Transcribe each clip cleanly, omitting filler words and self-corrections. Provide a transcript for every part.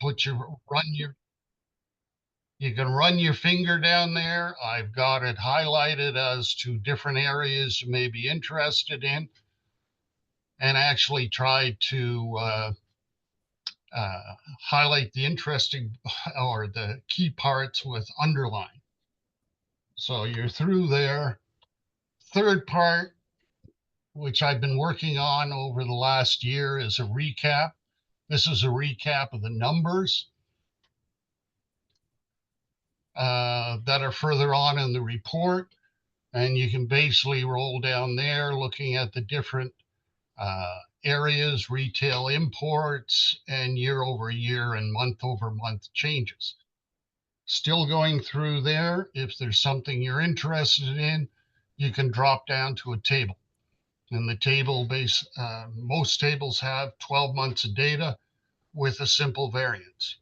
put your run your you can run your finger down there. I've got it highlighted as to different areas you may be interested in, and actually tried to highlight the interesting or the key parts with underline. So you're through there. Third part, which I've been working on over the last year, is a recap. This is a recap of the numbers that are further on in the report. And you can basically roll down there looking at the different areas, retail imports, and year over year and month over month changes. Still going through there. If there's something you're interested in, you can drop down to a table. And the table base, most tables have 12 months of data with a simple variance.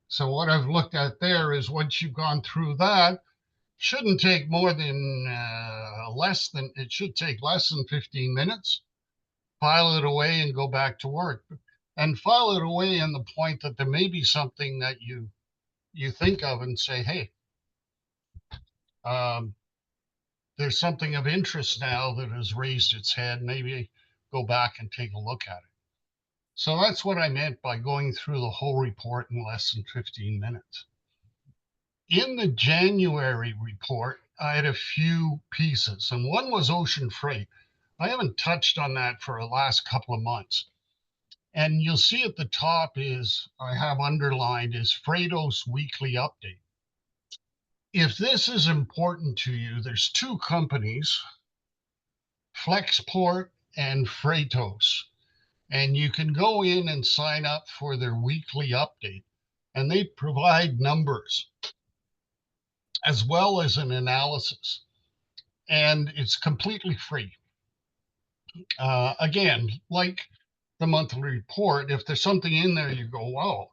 So what I've looked at there is once you've gone through that, shouldn't take more than it should take less than 15 minutes. File it away and go back to work. And file it away in the point that there may be something that you think of and say, hey, there's something of interest now that has raised its head. Maybe go back and take a look at it. So that's what I meant by going through the whole report in less than 15 minutes. In the January report, I had a few pieces, and one was ocean freight. I haven't touched on that for the last couple of months. And you'll see at the top is, I have underlined, is Freightos weekly update. If this is important to you, there's two companies, Flexport and Freightos. And you can go in and sign up for their weekly update. And they provide numbers as well as an analysis. And it's completely free. Again, like the monthly report, if there's something in there you go, wow,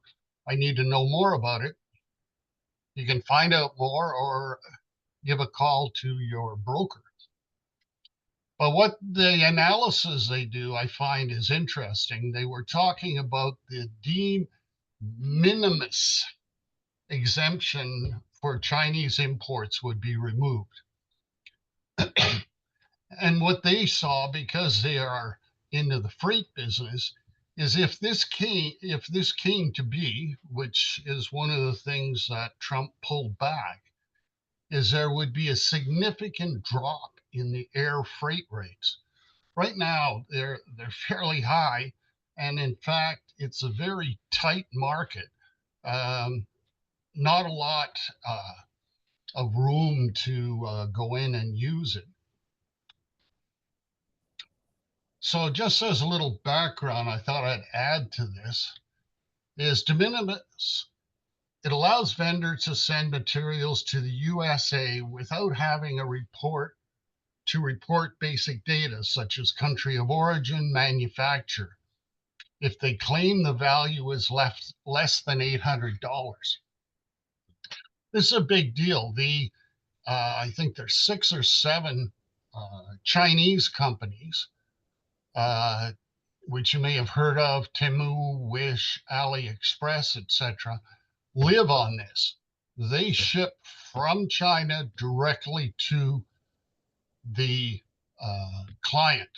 I need to know more about it, you can find out more or give a call to your broker. But what the analysis they do, I find is interesting. They were talking about the de minimis exemption for Chinese imports would be removed. And what they saw, because they are into the freight business, is if this came to be, which is one of the things that Trump pulled back, is there would be a significant drop in the air freight rates. Right now, they're fairly high, and in fact, it's a very tight market. Not a lot of room to go in and use it. So just as a little background, I thought I'd add to this, is de minimis. It allows vendors to send materials to the USA without having a report basic data such as country of origin, manufacturer, if they claim the value is less than $800. This is a big deal. I think there's 6 or 7 Chinese companies, which you may have heard of, Temu, Wish, AliExpress, etc., live on this. They ship from China directly to the client,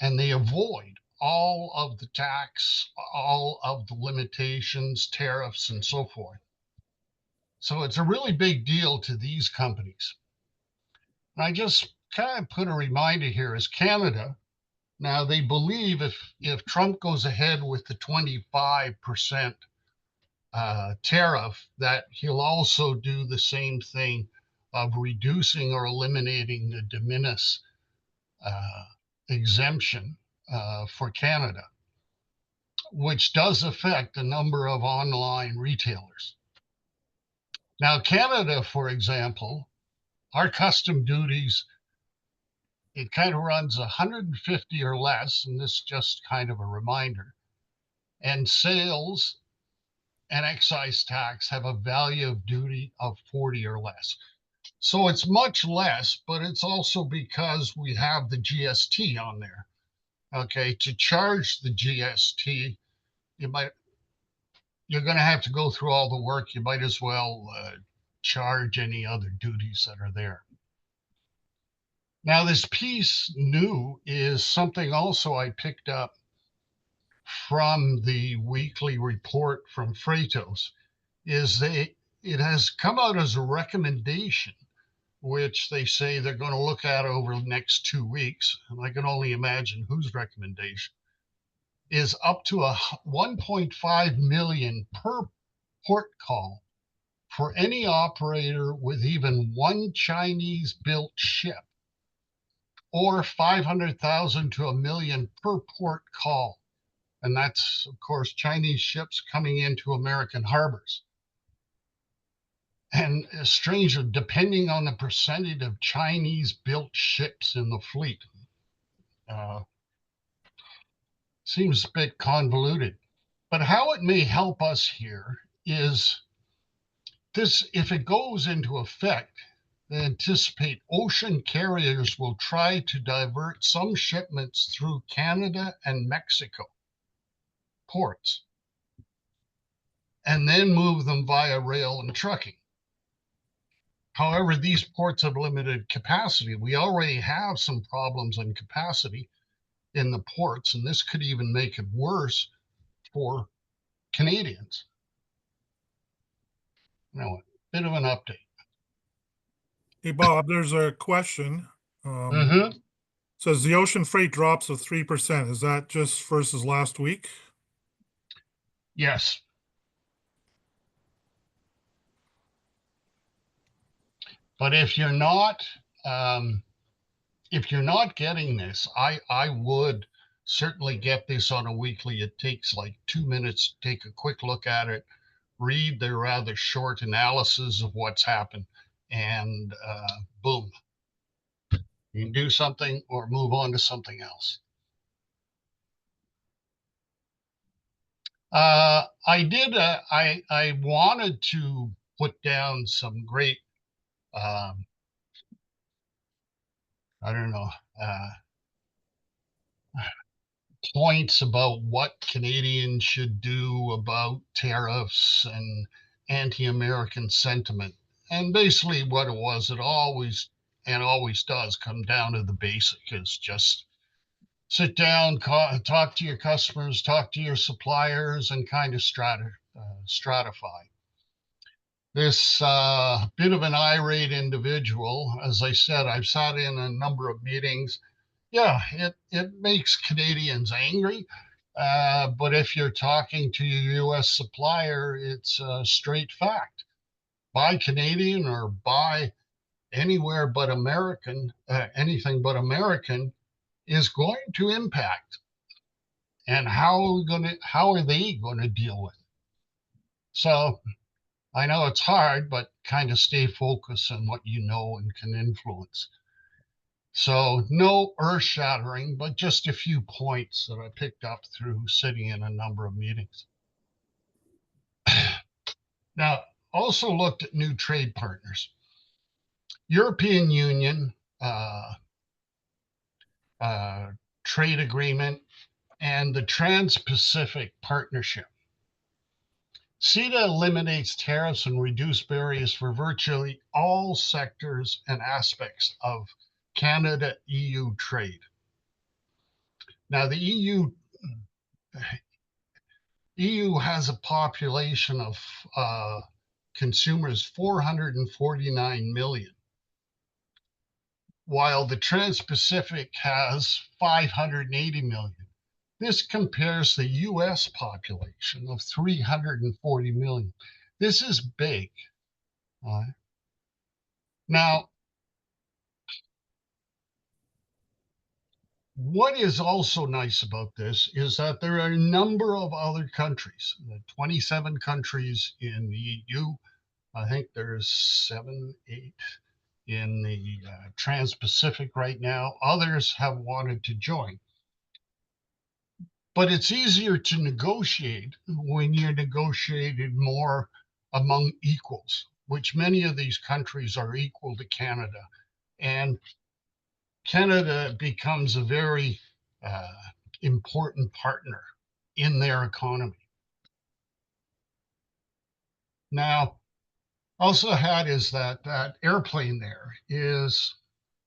and they avoid all of the tax, all of the limitations, tariffs, and so forth. So it's a really big deal to these companies. And I just kind of put a reminder here as Canada. Now they believe if Trump goes ahead with the 25% tariff, that he'll also do the same thing of reducing or eliminating the de minimis exemption for Canada, which does affect a number of online retailers. Now, Canada, for example, our custom duties, it kind of runs 150 or less, and this is just kind of a reminder. And sales and excise tax have a value of duty of 40 or less. So it's much less, but it's also because we have the GST on there. Okay, to charge the GST, you're going to have to go through all the work. You might as well charge any other duties that are there. Now, this piece new is something also I picked up from the weekly report from Freightos, is it has come out as a recommendation, which they say they're going to look at over the next 2 weeks. And I can only imagine whose recommendation is up to a 1.5 million per port call for any operator with even one Chinese built ship, or 500,000 to a million per port call. And that's, of course, Chinese ships coming into American harbors. And strangely, depending on the percentage of Chinese built ships in the fleet, uh, seems a bit convoluted. But how it may help us here is this: if it goes into effect, they anticipate ocean carriers will try to divert some shipments through Canada and Mexico ports and then move them via rail and trucking. However, these ports have limited capacity. We already have some problems in capacity in the ports, and this could even make it worse for Canadians. Now, a bit of an update. Hey, Bob, there's a question. Mm-hmm. Says the ocean freight drops of 3%. Is that just versus last week? Yes. But if you're not getting this, I would certainly get this on a weekly. It takes like 2 minutes to take a quick look at it, read their rather short analysis of what's happened, and boom, you can do something or move on to something else. I wanted to put down some great, um, I don't know, points about what Canadians should do about tariffs and anti-American sentiment. And basically what it was, it always does come down to the basic: is just sit down, talk to your customers, talk to your suppliers, and kind of stratify. This bit of an irate individual, as I said, I've sat in a number of meetings. Yeah, it makes Canadians angry. But if you're talking to your US supplier, it's a straight fact. Buy Canadian or buy anywhere but American, anything but American is going to impact. And how are they going to deal with it? So I know it's hard, but kind of stay focused on what you know and can influence. So no earth shattering, but just a few points that I picked up through sitting in a number of meetings. Now, also looked at new trade partners. European Union trade agreement and the Trans-Pacific Partnership. CETA eliminates tariffs and reduces barriers for virtually all sectors and aspects of Canada-EU trade. Now, the EU has a population of consumers 449 million, while the Trans-Pacific has 580 million. This compares the US population of 340 million. This is big. Now, what is also nice about this is that there are a number of other countries, 27 countries in the EU. I think there's 7, 8 in the Trans-Pacific right now. Others have wanted to join. But it's easier to negotiate when you're negotiated more among equals, which many of these countries are equal to Canada. And Canada becomes a very important partner in their economy. Now, also had is that airplane there is,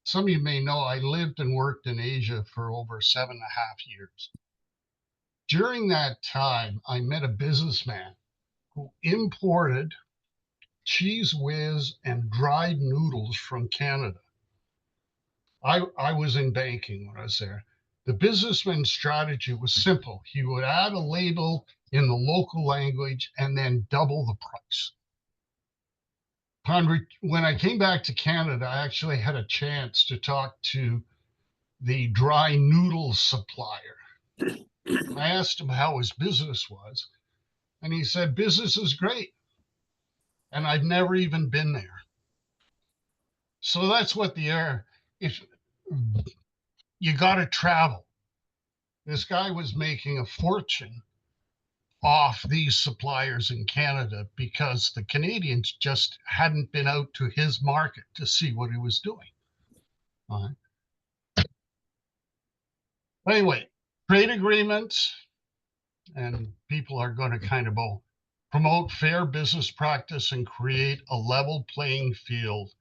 some of you may know, I lived and worked in Asia for over 7.5 years. During that time, I met a businessman who imported cheese whiz and dried noodles from Canada. I was in banking when I was there. The businessman's strategy was simple. He would add a label in the local language and then double the price. When I came back to Canada, I actually had a chance to talk to the dry noodle supplier. I asked him how his business was, and he said, business is great. And I've never even been there. So that's what the air, if you got to travel. This guy was making a fortune off these suppliers in Canada because the Canadians just hadn't been out to his market to see what he was doing. All right. Anyway, trade agreements, and people are going to kind of promote fair business practice and create a level playing field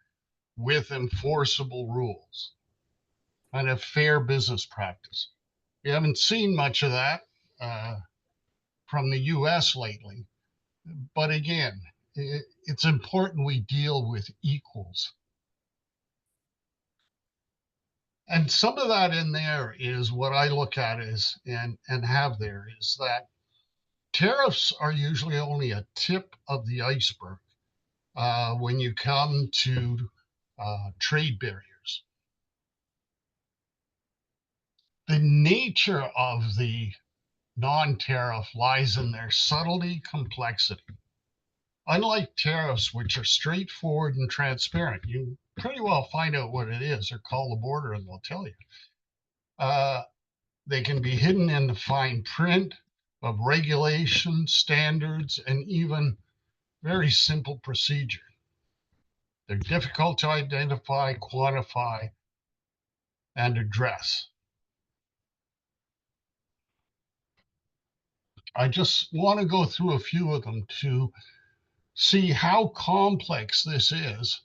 with enforceable rules. Kind of fair business practice. We haven't seen much of that from the US lately. But again, it's important we deal with equals. And some of that in there is what I look at is and have there is that tariffs are usually only a tip of the iceberg when you come to trade barriers. The nature of the non-tariff lies in their subtlety, complexity. Unlike tariffs, which are straightforward and transparent, you pretty well find out what it is or call the border and they'll tell you. They can be hidden in the fine print of regulation, standards, and even very simple procedure. They're difficult to identify, quantify, and address. I just want to go through a few of them to see how complex this is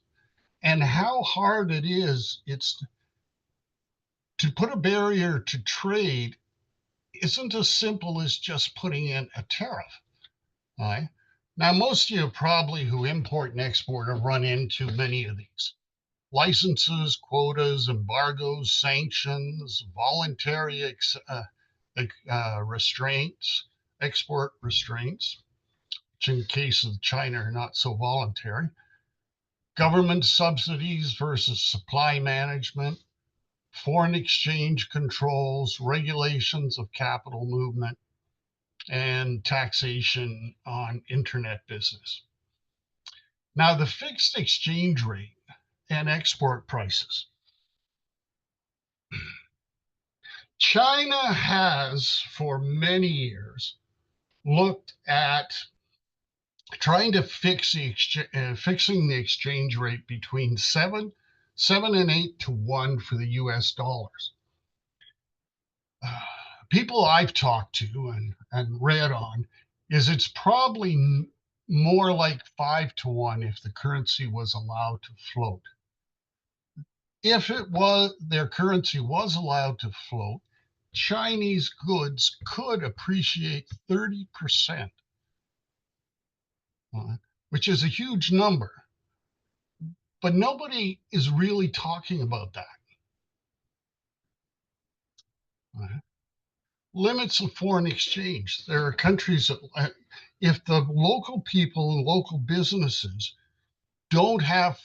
and how hard it is. It's to put a barrier to trade isn't as simple as just putting in a tariff. Right? Now, most of you probably who import and export have run into many of these. Licenses, quotas, embargoes, sanctions, voluntary restraints, export restraints, which in case of China are not so voluntary, government subsidies versus supply management, foreign exchange controls, regulations of capital movement, and taxation on internet business. Now, the fixed exchange rate and export prices. China has, for many years, looked at trying to fixing the exchange rate between 7 and 8 to 1 for the US dollars. People I've talked to and read on is it's probably more like 5 to 1 if the currency was allowed to float. If it was their currency was allowed to float, Chinese goods could appreciate 30%, which is a huge number. But nobody is really talking about that. Limits of foreign exchange. There are countries that, if the local people and local businesses don't have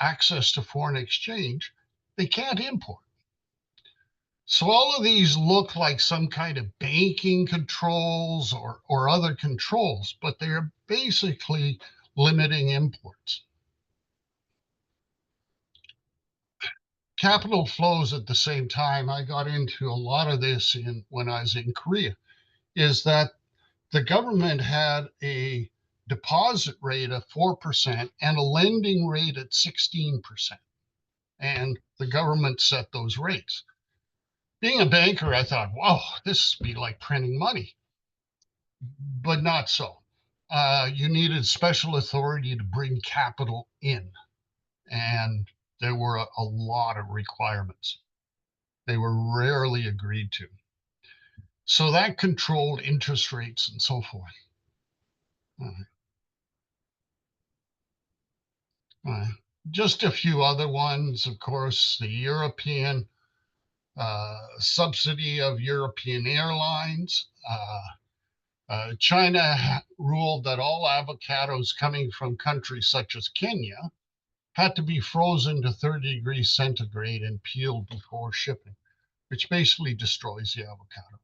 access to foreign exchange, they can't import. So all of these look like some kind of banking controls or other controls, but they're basically limiting imports. Capital flows at the same time. I got into a lot of this when I was in Korea, is that the government had a deposit rate of 4% and a lending rate at 16%. And the government set those rates. Being a banker, I thought, wow, this would be like printing money. But not so. You needed special authority to bring capital in, and there were a lot of requirements. They were rarely agreed to. So that controlled interest rates and so forth. Uh, uh, just a few other ones, of course, the European subsidy of European airlines. China ruled that all avocados coming from countries such as Kenya had to be frozen to 30 degrees centigrade and peeled before shipping, which basically destroys the avocado.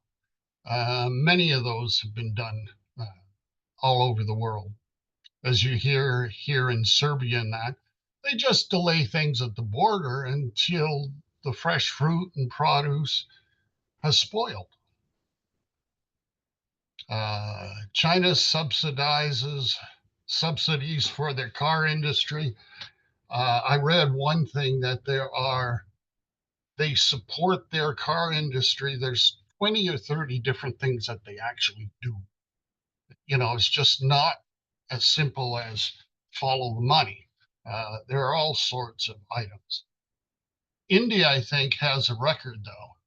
Many of those have been done uh, all over the world. As you hear here in Serbia and that, they just delay things at the border until the fresh fruit and produce has spoiled. China subsidizes subsidies for their car industry. I read one thing that they support their car industry. There's 20 or 30 different things that they actually do. It's just not as simple as follow the money. There are all sorts of items. India, I think, has a record though.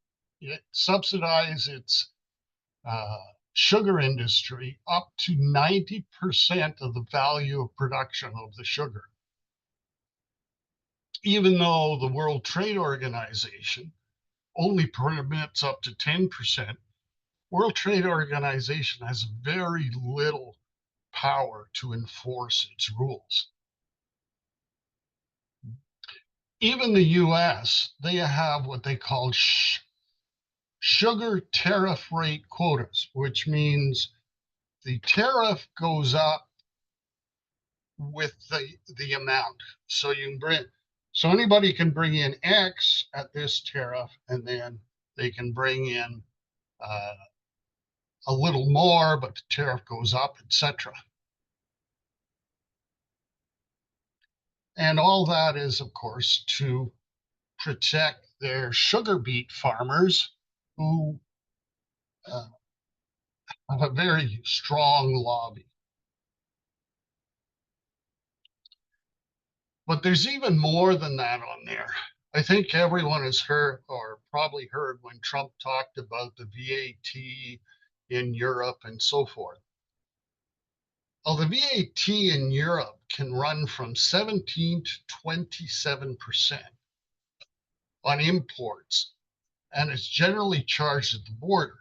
It subsidizes its uh, sugar industry up to 90% of the value of production of the sugar. Even though the World Trade Organization only permits up to 10%, World Trade Organization has very little power to enforce its rules. Even the US, they have what they call sugar tariff rate quotas, which means the tariff goes up with the amount. So anybody can bring in X at this tariff, and then they can bring in uh, a little more, but the tariff goes up, etc. And all that is, of course, to protect their sugar beet farmers who uh, have a very strong lobby. But there's even more than that on there. I think everyone has heard or probably heard when Trump talked about the VAT in Europe and so forth. Well, the VAT in Europe can run from 17 to 27% on imports, and it's generally charged at the border.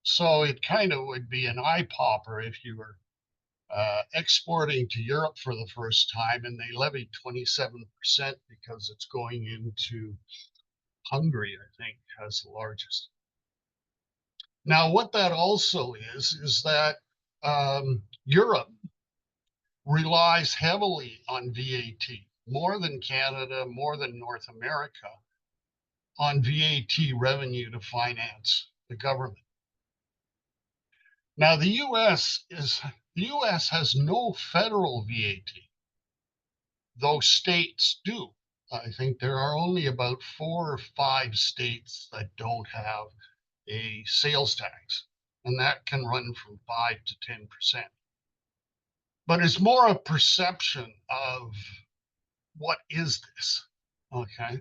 So it kind of would be an eye popper if you were exporting to Europe for the first time and they levied 27% because it's going into Hungary, I think, has the largest. Now, what that also is that Europe relies heavily on VAT, more than Canada, more than North America, on VAT revenue to finance the government. Now, the US has no federal VAT, though states do. I think there are only about 4 or 5 states that don't have a sales tax, and that can run from 5 to 10%. But it's more a perception of what is this? Okay.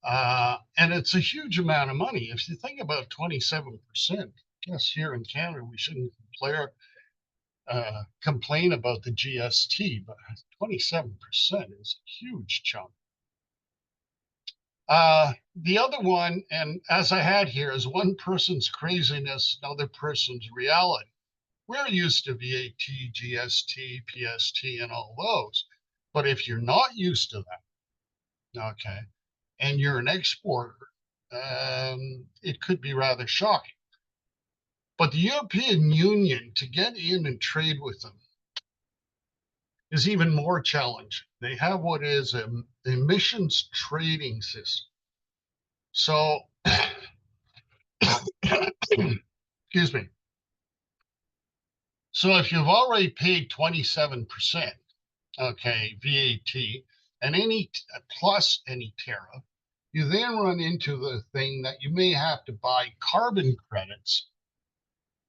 And it's a huge amount of money. If you think about 27%, I guess here in Canada, we shouldn't complain about the GST, but 27% is a huge chunk. The other one, and as I had here, is one person's craziness, another person's reality. We're used to VAT, GST, PST, and all those. But if you're not used to that, okay, and you're an exporter, it could be rather shocking. But the European Union, to get in and trade with them, is even more challenging. They have what is an emissions trading system. So, excuse me. So if you've already paid 27%, okay, VAT, and any plus any tariff, you then run into the thing that you may have to buy carbon credits,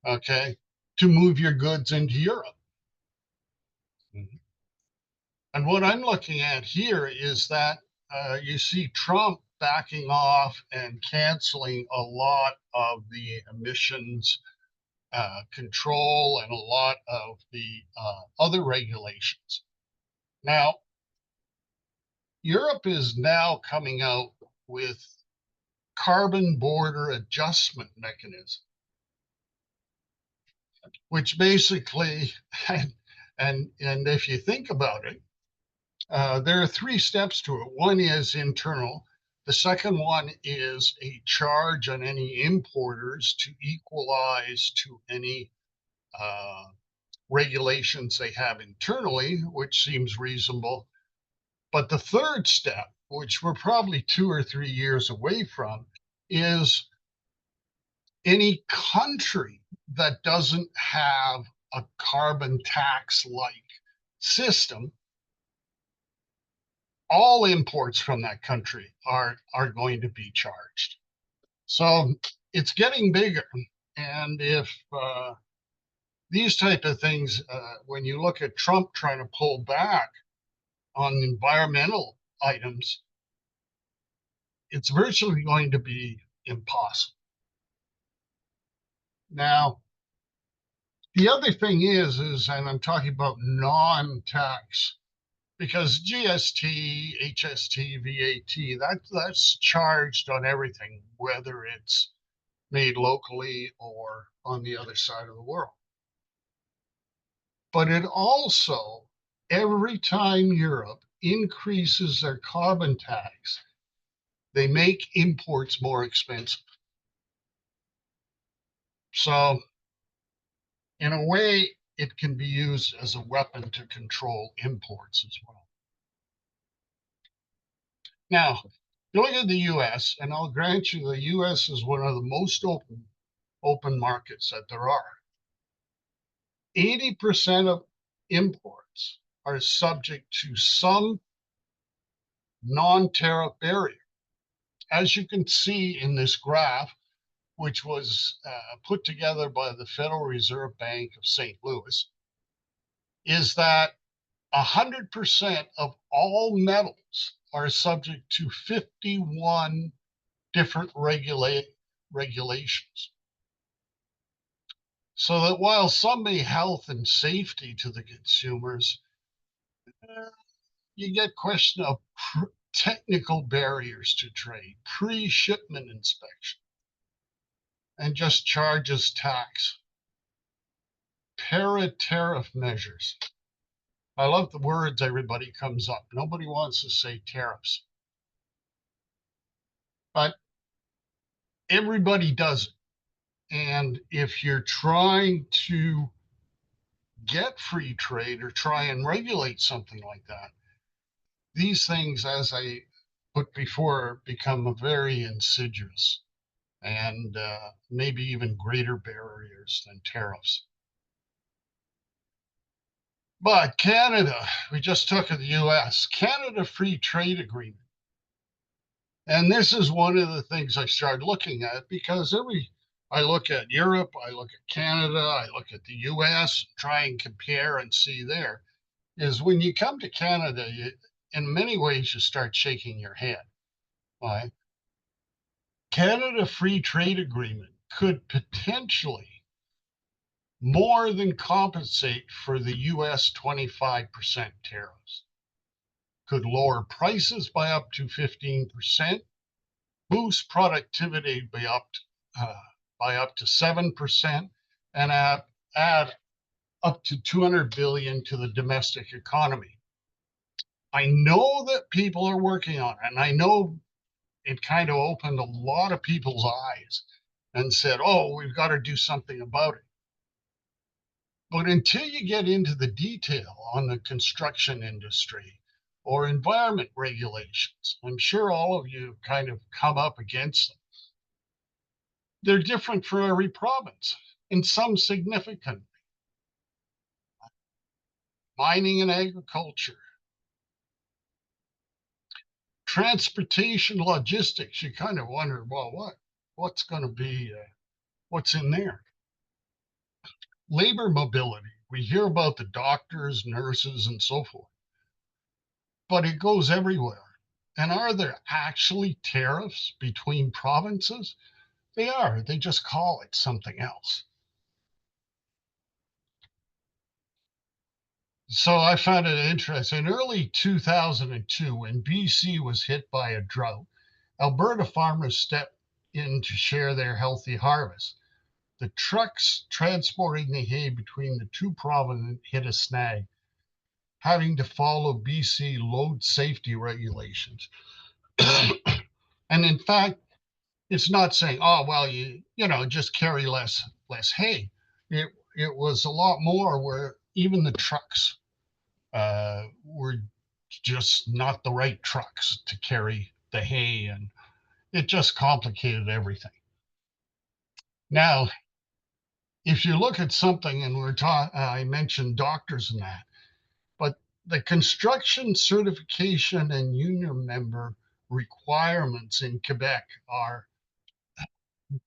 okay, to move your goods into Europe. And what I'm looking at here is that you see Trump backing off and canceling a lot of the emissions control and a lot of the other regulations. Now, Europe is now coming out with carbon border adjustment mechanism, which basically, and if you think about it, there are three steps to it. One is internal. The second one is a charge on any importers to equalize to any regulations they have internally, which seems reasonable. But the third step, which we're probably 2 or 3 years away from, is any country that doesn't have a carbon tax like system, all imports from that country are going to be charged. So it's getting bigger. And if these type of things, when you look at Trump trying to pull back on environmental items, it's virtually going to be impossible. Now, the other thing is, and I'm talking about non-tax, because GST, HST, VAT, that's charged on everything, whether it's made locally or on the other side of the world. But it also, every time Europe increases their carbon tax, they make imports more expensive. So in a way, it can be used as a weapon to control imports as well. Now, you look at the US, and I'll grant you the US is one of the most open markets that there are. 80% of imports are subject to some non-tariff barrier. As you can see in this graph, which was put together by the Federal Reserve Bank of St. Louis, is that 100% of all metals are subject to 51 different regulations. So that while some may health and safety to the consumers, you get question of technical barriers to trade, pre-shipment inspection, and just charges tax. Para-tariff measures. I love the words everybody comes up. Nobody wants to say tariffs. But everybody does it. And if you're trying to get free trade or try and regulate something like that, these things, as I put before, become very insidious and maybe even greater barriers than tariffs. But Canada, we just took of the US, Canada Free Trade Agreement. And this is one of the things I started looking at because I look at Europe, I look at Canada, I look at the US, try and compare and see there, is when you come to Canada, in many ways, you start shaking your head. Right? Canada Free Trade Agreement could potentially more than compensate for the US 25% tariffs, could lower prices by up to 15%, boost productivity by up to 7%, and add up to 200 billion to the domestic economy. I know that people are working on it, and I know it kind of opened a lot of people's eyes and said, oh, we've got to do something about it. But until you get into the detail on the construction industry or environment regulations, I'm sure all of you kind of come up against them. They're different for every province, and some significant. Mining and agriculture, transportation, logistics. You kind of wonder, well, what's going to be, what's in there? Labor mobility. We hear about the doctors, nurses, and so forth. but it goes everywhere. And are there actually tariffs between provinces? They are. They just call it something else. So I found it interesting. In early 2002, when BC was hit by a drought, Alberta farmers stepped in to share their healthy harvest. The trucks transporting the hay between the two provinces hit a snag, having to follow BC load safety regulations. And in fact, it's not saying, oh well, just carry less hay. It was a lot more where even the trucks were just not the right trucks to carry the hay, and it just complicated everything. Now, if you look at something, and I mentioned doctors and that, but the construction certification and union member requirements in Quebec are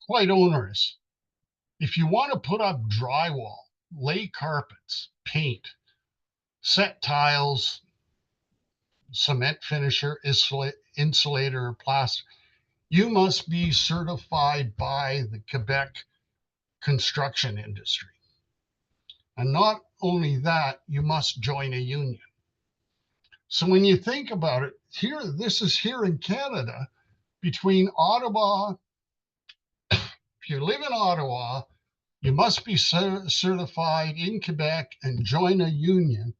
quite onerous. If you want to put up drywall, lay carpets, paint, set tiles, cement finisher, insulator, or plaster, you must be certified by the Quebec construction industry. And not only that, you must join a union. So when you think about it, this is here in Canada, between Ottawa, if you live in Ottawa, you must be certified in Quebec and join a union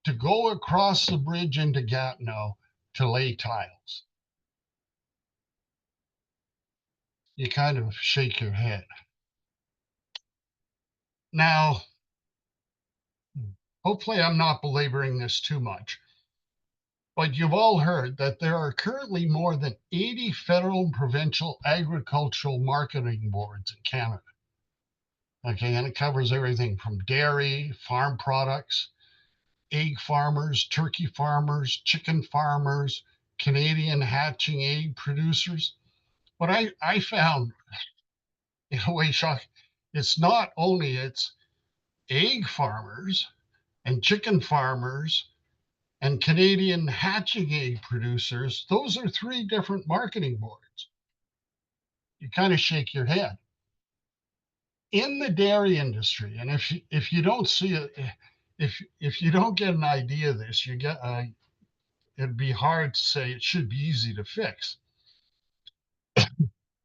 to go across the bridge into Gatineau to lay tiles. You kind of shake your head. Now, hopefully, I'm not belaboring this too much, but you've all heard that there are currently more than 80 federal and provincial agricultural marketing boards in Canada. Okay, and it covers everything from dairy, farm products, egg farmers, turkey farmers, chicken farmers, Canadian hatching egg producers. What I found in a way shocking, it's egg farmers and chicken farmers and Canadian hatching egg producers. Those are three different marketing boards. You kind of shake your head. In the dairy industry, and if you don't see it, if you don't get an idea of this, it'd be hard to say. It should be easy to fix.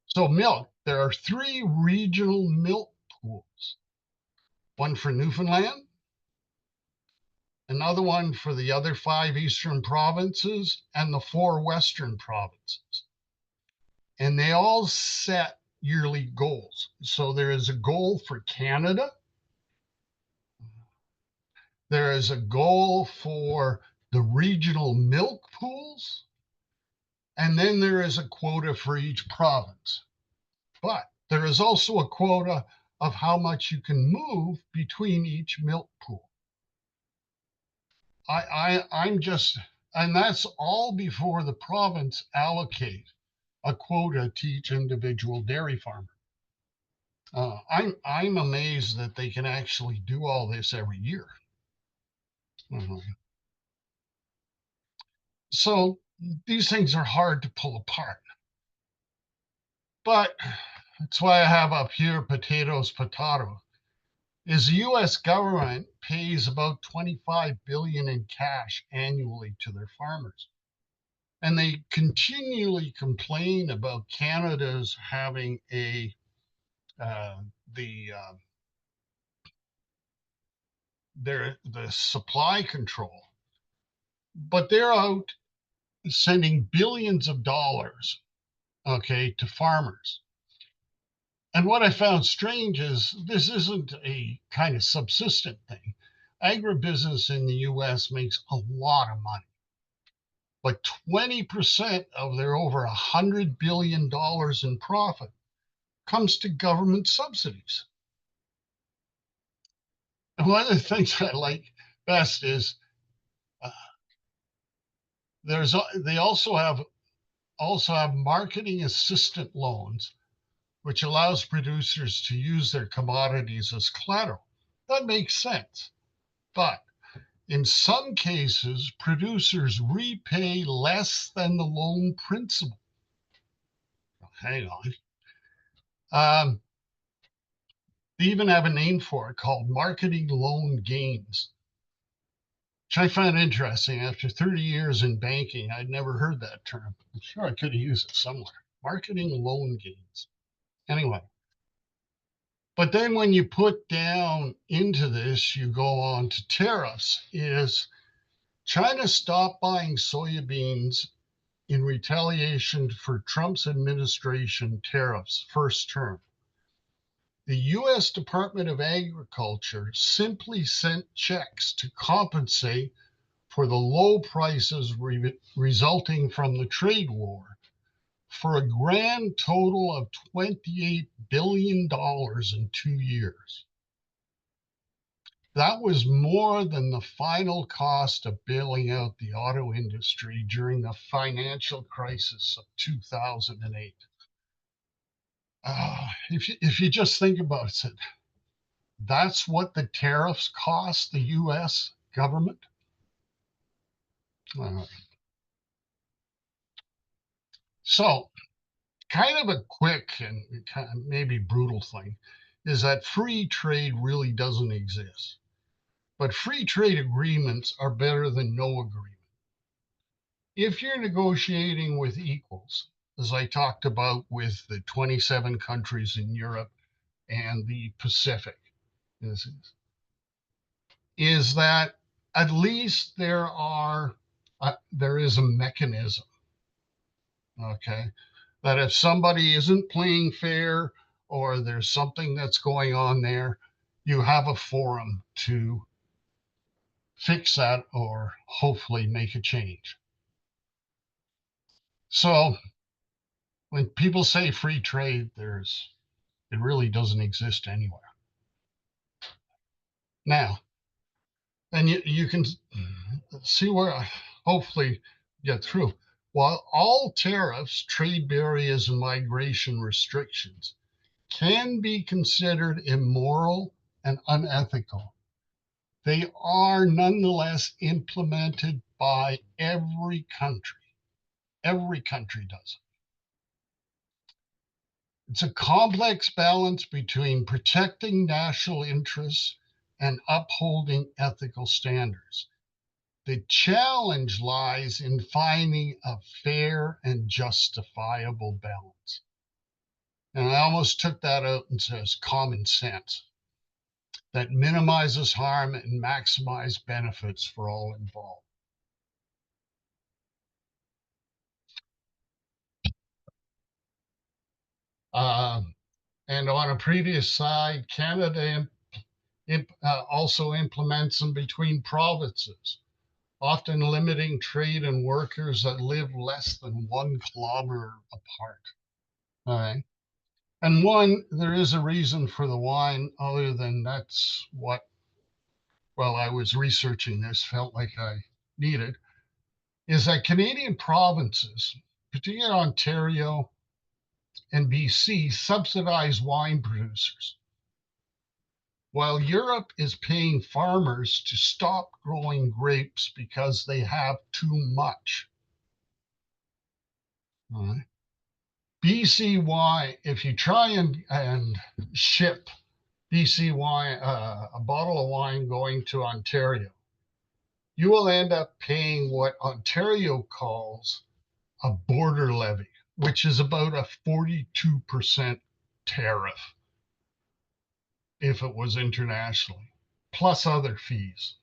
So milk, there are three regional milk pools: one for Newfoundland, another one for the other five eastern provinces, and the four western provinces. And they all set yearly goals. So there is a goal for Canada, there is a goal for the regional milk pools, and then there is a quota for each province. But there is also a quota of how much you can move between each milk pool. I'm just, and that's all before the province allocate a quota to each individual dairy farmer. I'm amazed that they can actually do all this every year. Mhm. So these things are hard to pull apart. But that's why I have up here potatoes, potato. Is the U.S. government pays about 25 billion in cash annually to their farmers, and they continually complain about Canada's having uh, the the supply control, but they're out sending billions of dollars, okay, to farmers. And what I found strange is this isn't a kind of subsistent thing. Agribusiness in the US makes a lot of money, but 20% of their over $100 billion in profit comes to government subsidies. And one of the things I like best is uh, they also have marketing assistant loans, which allows producers to use their commodities as collateral. That makes sense. But In some cases, producers repay less than the loan principal. Hang on. They even have a name for it called marketing loan gains, which I find interesting. After 30 years in banking, I'd never heard that term. I'm sure I could have used it somewhere. Marketing loan gains. Anyway, but then when you put down into this, you go on to tariffs, is China stopped buying soybeans in retaliation for Trump's administration tariffs first term. The US Department of Agriculture simply sent checks to compensate for the low prices resulting from the trade war for a grand total of $28 billion in 2 years. That was more than the final cost of bailing out the auto industry during the financial crisis of 2008. If you just think about it, that's what the tariffs cost the US government. Uh, so, kind of a quick and kind of maybe brutal thing is that free trade really doesn't exist. But free trade agreements are better than no agreement. If you're negotiating with equals, as I talked about with the 27 countries in Europe and the Pacific, is, is that at least there is a mechanism, okay, that if somebody isn't playing fair or there's something that's going on there, you have a forum to fix that or hopefully make a change. So when people say free trade, it really doesn't exist anywhere. Now, and you can see where I hopefully get through. While all tariffs, trade barriers, and migration restrictions can be considered immoral and unethical, they are nonetheless implemented by every country. Every country does it. It's a complex balance between protecting national interests and upholding ethical standards. The challenge lies in finding a fair and justifiable balance. And I almost took that out and says common sense that minimizes harm and maximizes benefits for all involved. And on a previous slide, Canada also implements them between provinces, often limiting trade and workers that live less than 1 kilometer apart. All right. And there is a reason for the wine other than that's what, while I was researching this, felt like I needed, is that Canadian provinces, particularly Ontario and BC, subsidize wine producers, while Europe is paying farmers to stop growing grapes because they have too much. All right. BC wine, if you try and ship BC wine, a bottle of wine going to Ontario, you will end up paying what Ontario calls a border levy, which is about a 42% tariff if it was internationally, plus other fees.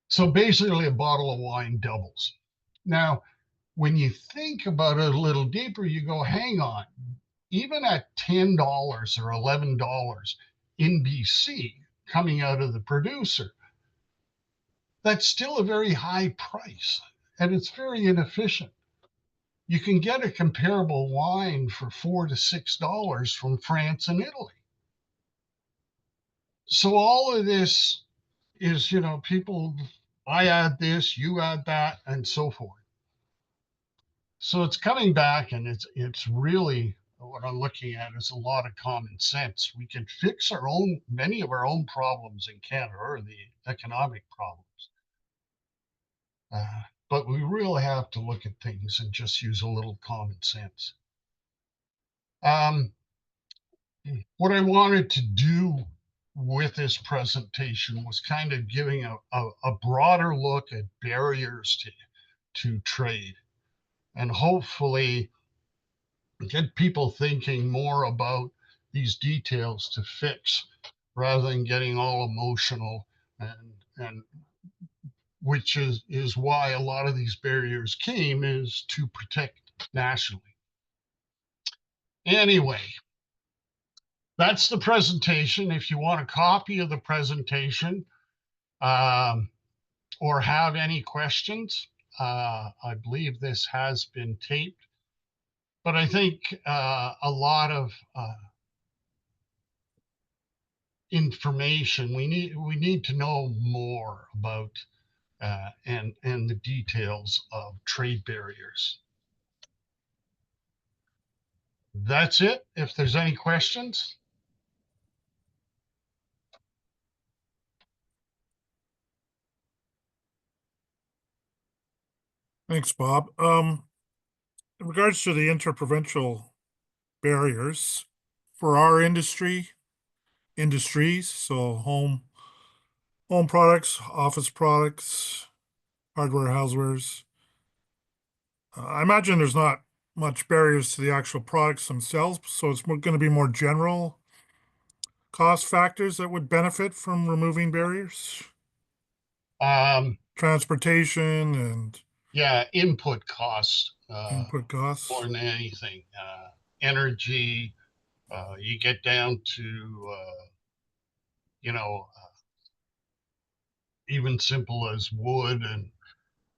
So basically, a bottle of wine doubles. Now, when you think about it a little deeper, you go, hang on, even at $10 or $11 in BC coming out of the producer, that's still a very high price and it's very inefficient. You can get a comparable wine for $4 to $6 from France and Italy. So all of this is, people, I add this, you add that, and so forth. So it's coming back and it's really what I'm looking at is a lot of common sense. We can fix many of our own problems in Canada, or the economic problems. But we really have to look at things and just use a little common sense. What I wanted to do with this presentation was kind of giving a broader look at barriers to trade, and hopefully get people thinking more about these details to fix rather than getting all emotional, and which is why a lot of these barriers came, is to protect nationally. Anyway, that's the presentation. If you want a copy of the presentation, um, or have any questions, I believe this has been taped, but I think a lot of information we need to know more about, and the details of trade barriers. That's it. If there's any questions. Thanks, Bob. In regards to the inter-provincial barriers for our industries, so home products, office products, hardware, housewares. I imagine there's not much barriers to the actual products themselves, so it's going to be more general cost factors that would benefit from removing barriers. Um, Transportation and yeah, input costs, input more costs. than anything. Energy, you get down to, you know, even simple as wood and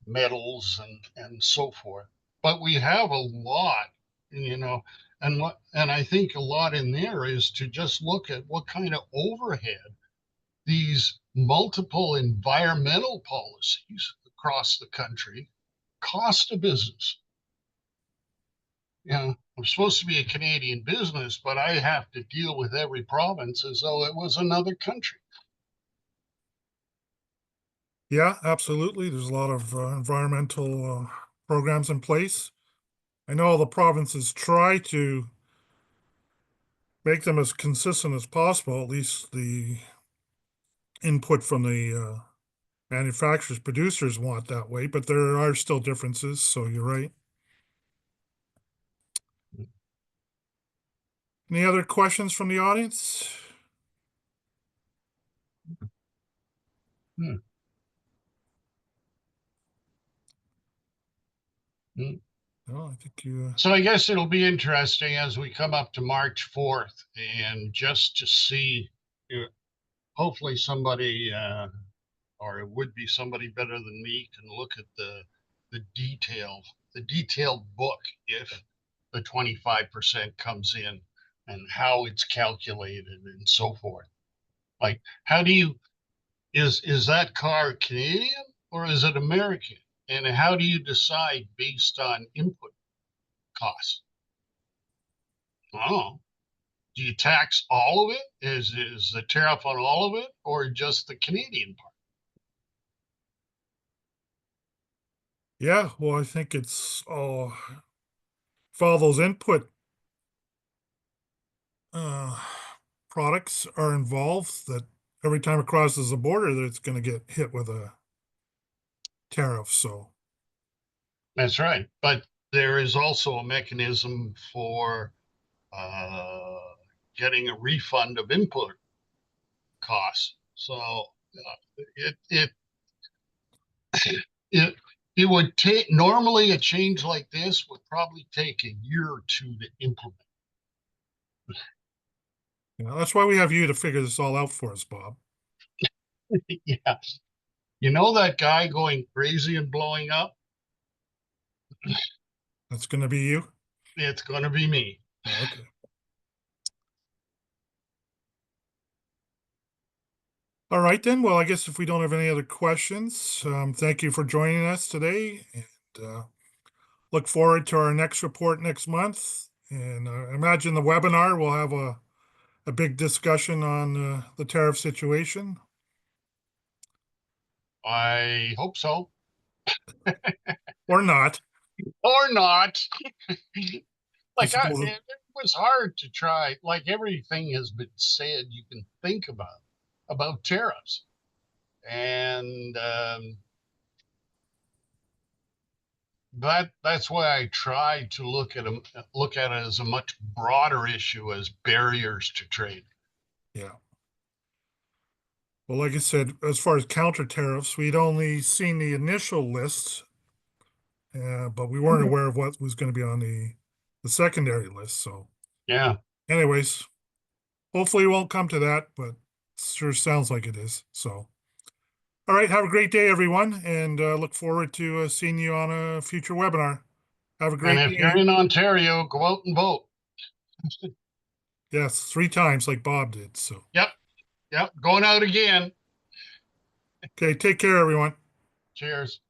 metals and so forth. But we have a lot, you know, and I think a lot in there is to just look at what kind of overhead these multiple environmental policies across the country cost a business. You know, I'm supposed to be a Canadian business, but I have to deal with every province as though it was another country. Yeah, absolutely. There's a lot of environmental programs in place. I know all the provinces try to make them as consistent as possible, at least the input from the manufacturers, producers want that way, but there are still differences, so you're right. Any other questions from the audience? Hmm. Hmm. No, I think you. So I guess it'll be interesting as we come up to March 4th, and just to see, hopefully somebody, or it would be somebody better than me, can look at the detailed book if the 25% comes in, and how it's calculated and so forth. Like, how do you is that car Canadian or is it American? And how do you decide based on input costs? Oh, do you tax all of it? Is the tariff on all of it, or just the Canadian part? Yeah, well, I think it's all if all those input uh, products are involved, that every time it crosses the border, that it's going to get hit with a tariff. So That's right. But there is also a mechanism for uh, getting a refund of input costs. So it it it it would take, normally a change like this would probably take a year or two to implement. that's why we have you to figure this all out for us, Bob. Yeah. You know that guy going crazy and blowing up? That's going to be you. It's going to be me. Okay. All right, then. Well, I guess if we don't have any other questions, thank you for joining us today, and look forward to our next report next month. And I imagine the webinar will have a big discussion on the tariff situation, I hope so. or not. Or not. I Like suppose, it was hard to try. Like everything has been said, you can think about tariffs, and that's why I try to look at it as a much broader issue as barriers to trade. yeah. Well, like I said, as far as counter tariffs, we'd only seen the initial lists, but we weren't aware of what was going to be on the secondary list. So, Yeah, anyways, hopefully it won't come to that, but it sure sounds like it is. So, all right, have a great day, everyone, and look forward to seeing you on a future webinar. Have a and great if you're day. in Ontario, go out and vote. Yes, 3 times like Bob did. So, Yep, yep, going out again. okay, take care, everyone. Cheers.